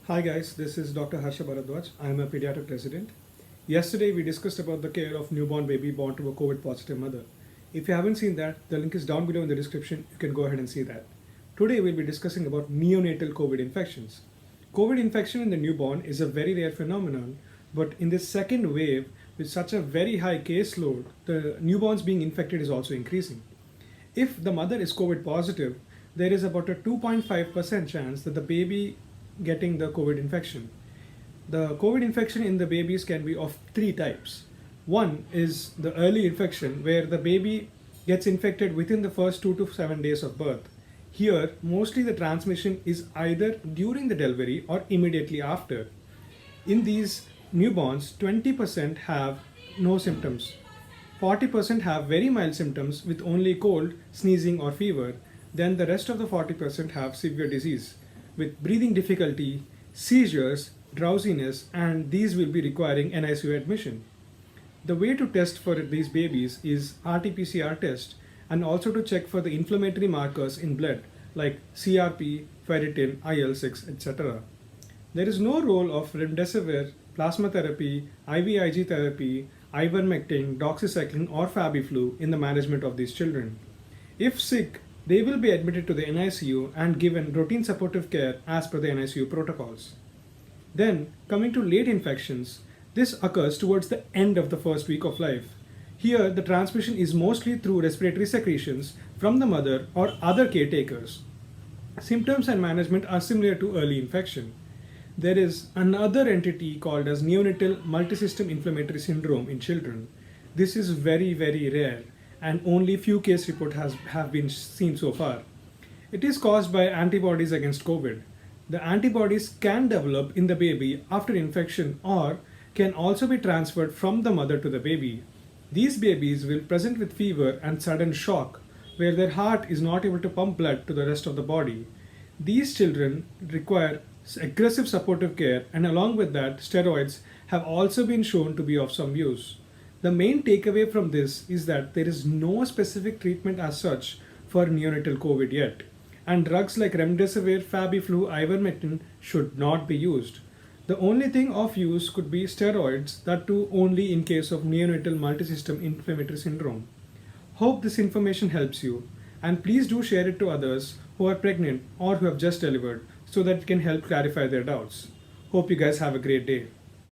Hi guys, this is Dr. Harsha Bharadwaj. I am a pediatric resident. Yesterday we discussed about the care of newborn baby born to a COVID positive mother. If you haven't seen that, the link is down below in the description. You can go ahead and see that. Today we'll be discussing about neonatal COVID infections. COVID infection in the newborn is a very rare phenomenon, but in this second wave, with such a very high caseload, the newborns being infected is also increasing. If the mother is COVID positive, there is about a 2.5% chance that the baby getting the COVID infection. The COVID infection in the babies can be of three types. One is the early infection where the baby gets infected within the first 2 to 7 days of birth. Here, mostly the transmission is either during the delivery or immediately after. In these newborns, 20% have no symptoms. 40% have very mild symptoms with only cold, sneezing, or fever. Then the rest of the 40% have severe disease with breathing difficulty, seizures, drowsiness, and these will be requiring NICU admission. The way to test for these babies is RT-PCR test and also to check for the inflammatory markers in blood like CRP, ferritin, IL-6, etc. There is no role of remdesivir, plasma therapy, IVIG therapy, ivermectin, doxycycline, or Fabiflu in the management of these children. If sick, they will be admitted to the NICU and given routine supportive care as per the NICU protocols. Then, coming to late infections, this occurs towards the end of the first week of life. Here, the transmission is mostly through respiratory secretions from the mother or other caretakers. Symptoms and management are similar to early infection. There is another entity called as neonatal multisystem inflammatory syndrome in children. This is very rare and only few case reports have been seen so far. It is caused by antibodies against COVID. The antibodies can develop in the baby after infection or can also be transferred from the mother to the baby. These babies will present with fever and sudden shock where their heart is not able to pump blood to the rest of the body. These children require aggressive supportive care, and along with that, steroids have also been shown to be of some use. The main takeaway from this is that there is no specific treatment as such for neonatal COVID yet, and drugs like remdesivir, Fabiflu, ivermectin should not be used. The only thing of use could be steroids, that too only in case of neonatal multisystem inflammatory syndrome. Hope this information helps you, and please do share it to others who are pregnant or who have just delivered so that it can help clarify their doubts. Hope you guys have a great day.